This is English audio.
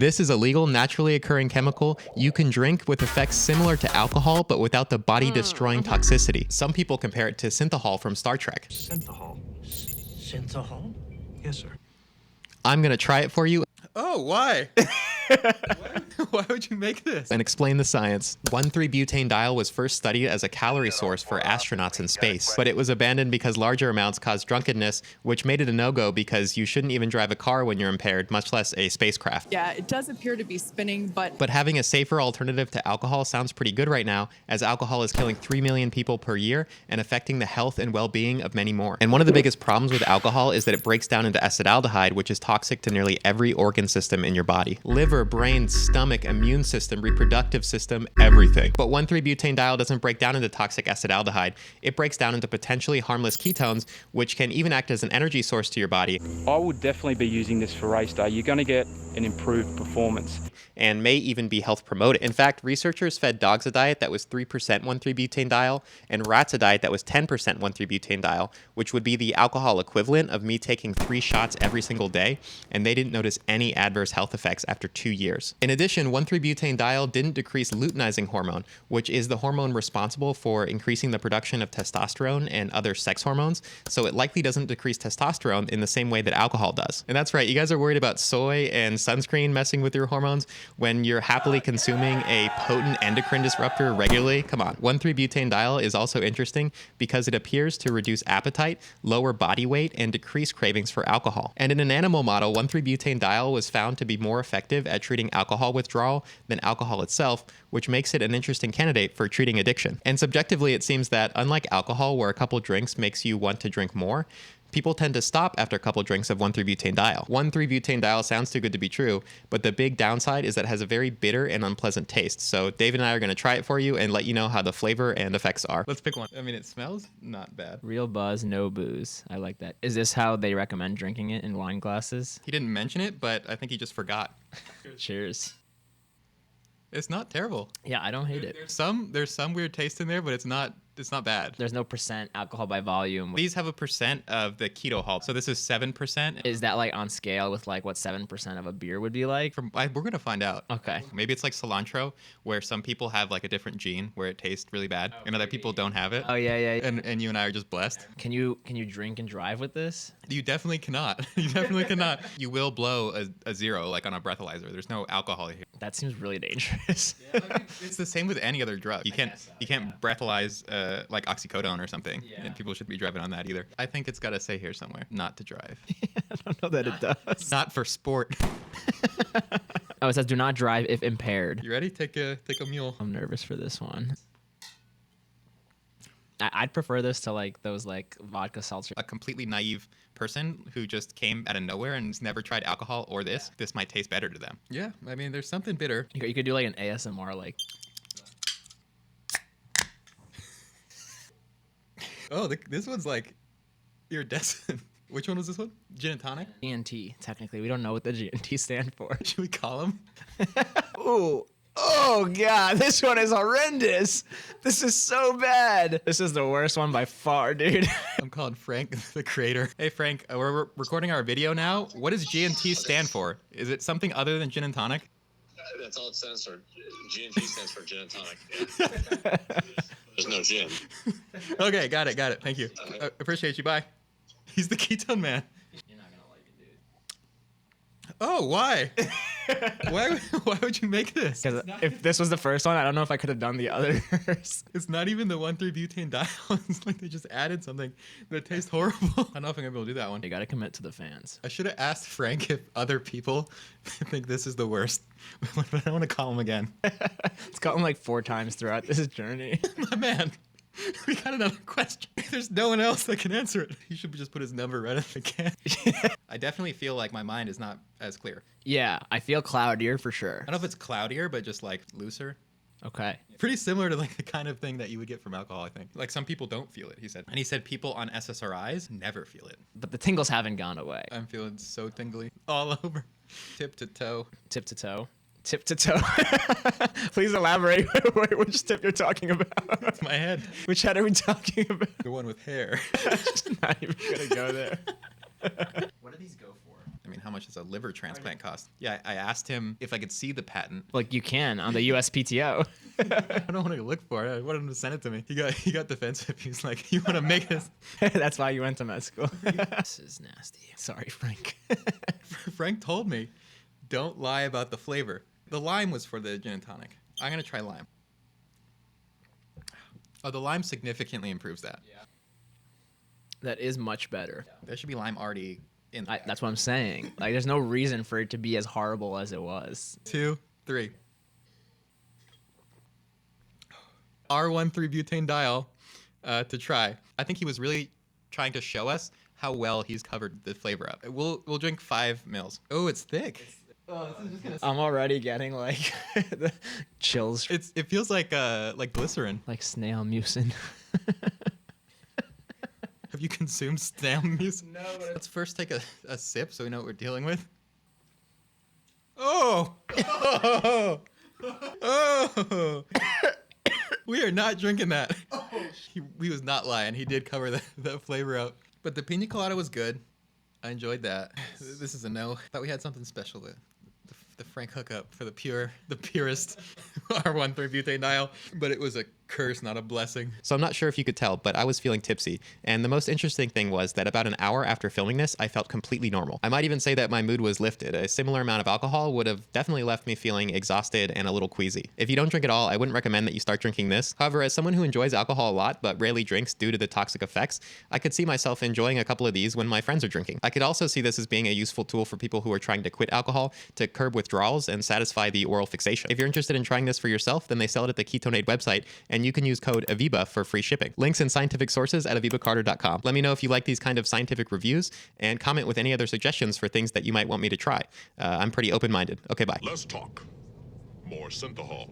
This is a legal, naturally occurring chemical you can drink with effects similar to alcohol, but without the body-destroying toxicity. Some people compare it to Synthol from Star Trek. Synthol. Synthol? Yes, sir. I'm gonna try it for you. Oh, why? Why would you make this? And explain the science. 1,3-butanediol was first studied as a calorie source for astronauts in space, but it was abandoned because larger amounts caused drunkenness, which made it a no-go because you shouldn't even drive a car when you're impaired, much less a spacecraft. Yeah, it does appear to be spinning, but having a safer alternative to alcohol sounds pretty good right now, as alcohol is killing 3 million people per year and affecting the health and well-being of many more. And one of the biggest problems with alcohol is that it breaks down into acetaldehyde, which is toxic to nearly every organ system in your body. Liver, brain, stomach, immune system, reproductive system, everything. But 1,3-butanediol doesn't break down into toxic acetaldehyde. It breaks down into potentially harmless ketones, which can even act as an energy source to your body. I would definitely be using this for race day. You're going to get an improved performance. And may even be health promoted. In fact, researchers fed dogs a diet that was 3% 1,3-butanediol and rats a diet that was 10% 1,3-butanediol, which would be the alcohol equivalent of me taking 3 shots every single day, and they didn't notice any adverse health effects after 2 years. In addition, 1,3-butanediol didn't decrease luteinizing hormone, which is the hormone responsible for increasing the production of testosterone and other sex hormones, so it likely doesn't decrease testosterone in the same way that alcohol does. And that's right, you guys are worried about soy and sunscreen messing with your hormones when you're happily consuming a potent endocrine disruptor regularly. Come on. 1,3-butanediol is also interesting because it appears to reduce appetite, lower body weight, and decrease cravings for alcohol. And in an animal model, 1,3-butanediol was found to be more effective at treating alcohol withdrawal than alcohol itself, which makes it an interesting candidate for treating addiction. And subjectively, it seems that unlike alcohol, where a couple drinks makes you want to drink more, people tend to stop after a couple drinks of 1,3-butanediol. 1,3-butanediol sounds too good to be true, but the big downside is that it has a very bitter and unpleasant taste. So David and I are going to try it for you and let you know how the flavor and effects are. Let's pick one. I mean, it smells not bad. Real buzz, no booze. I like that. Is this how they recommend drinking it, in wine glasses? He didn't mention it, but I think he just forgot. Cheers. It's not terrible. Yeah, I don't hate it. There's some weird taste in there, but it's not bad. There's no % alcohol by volume. These have a % of the keto halt. So this is 7%. Is that like on scale with like what 7% of a beer would be like? We're going to find out. Okay. Maybe it's like cilantro, where some people have like a different gene where it tastes really bad and other people don't have it. Oh, yeah. And you and I are just blessed. Can you drink and drive with this? You definitely cannot. You definitely cannot. You will blow a 0 like on a breathalyzer. There's no alcohol here. That seems really dangerous. It's the same with any other drug. You can't breathalyze like oxycodone or something. Yeah. And people shouldn't be driving on that either. I think it's got to say here somewhere, not to drive. I don't know that it does. Not for sport. Oh, it says do not drive if impaired. You ready? Take a mule. I'm nervous for this one. I'd prefer this to like those like vodka seltzer. A completely naive person who just came out of nowhere and has never tried alcohol or this might taste better to them. Yeah, I mean, there's something bitter. You could do like an ASMR like. Oh, this one's like iridescent. Which one was this one? Gin and tonic? GNT, technically. We don't know what the GNT stand for. Should we call him? Ooh. Oh, God. This one is horrendous. This is so bad. This is the worst one by far, dude. I'm calling Frank the creator. Hey, Frank, we're recording our video now. What does GNT stand for? Is it something other than gin and tonic? That's all it stands for. GNT stands for gin and tonic. Yeah. There's no gin. Okay, got it. Thank you. Appreciate you. Bye. He's the ketone man. You're not gonna like it, dude. Oh, why? Why would you make this? Because if this was the first one, I don't know if I could have done the others. It's not even the 1,3-butanediol. It's like they just added something that tastes horrible. I don't know if I'm gonna be able to do that one. You gotta commit to the fans. I should have asked Frank if other people think this is the worst, but I don't want to call him again. It's gotten like 4 times throughout this journey. My man, we got another question. There's no one else that can answer it. He should just put his number right at the can. I definitely feel like my mind is not as clear. Yeah, I feel cloudier for sure. I don't know if it's cloudier, but just like looser. Okay. Pretty similar to like the kind of thing that you would get from alcohol, I think. Like some people don't feel it, he said. And he said people on SSRIs never feel it. But the tingles haven't gone away. I'm feeling so tingly all over. Tip to toe. Tip to toe. Tip to toe. Please elaborate which tip you're talking about. It's my head. Which head are we talking about? The one with hair. Not even gonna go there. What do these go for? I mean, how much does a liver transplant cost? Yeah, I asked him if I could see the patent. Like you can on the USPTO. I don't want to look for it. I wanted him to send it to me. He got defensive. He's like, you want to make this? That's why you went to med school. This is nasty. Sorry, Frank. Frank told me, don't lie about the flavor. The lime was for the gin and tonic. I'm going to try lime. Oh, the lime significantly improves that. Yeah. That is much better. There should be lime already in there. That's what I'm saying. Like, there's no reason for it to be as horrible as it was. 2, 3. R13-butane to try. I think he was really trying to show us how well he's covered the flavor up. We'll drink 5 mils. Oh, it's thick. I'm already getting like the chills. It feels like glycerin. Like snail mucin. Have you consumed snail mucin? No. Let's first take a sip so we know what we're dealing with. Oh! Oh! Oh! We are not drinking that. He was not lying. He did cover that flavor up. But the pina colada was good. I enjoyed that. This is a no. Thought we had something special. The Frank hookup for the purest R13-butanediol, but it was a curse, not a blessing. So I'm not sure if you could tell, but I was feeling tipsy. And the most interesting thing was that about an hour after filming this, I felt completely normal. I might even say that my mood was lifted. A similar amount of alcohol would have definitely left me feeling exhausted and a little queasy. If you don't drink at all, I wouldn't recommend that you start drinking this. However, as someone who enjoys alcohol a lot, but rarely drinks due to the toxic effects, I could see myself enjoying a couple of these when my friends are drinking. I could also see this as being a useful tool for people who are trying to quit alcohol to curb withdrawals and satisfy the oral fixation. If you're interested in trying this for yourself, then they sell it at the Ketones website, and you can use code AVIBA for free shipping. Links and scientific sources at avibacarter.com. Let me know if you like these kind of scientific reviews, and comment with any other suggestions for things that you might want me to try. I'm pretty open-minded. Okay, bye. Less talk, more Synthol.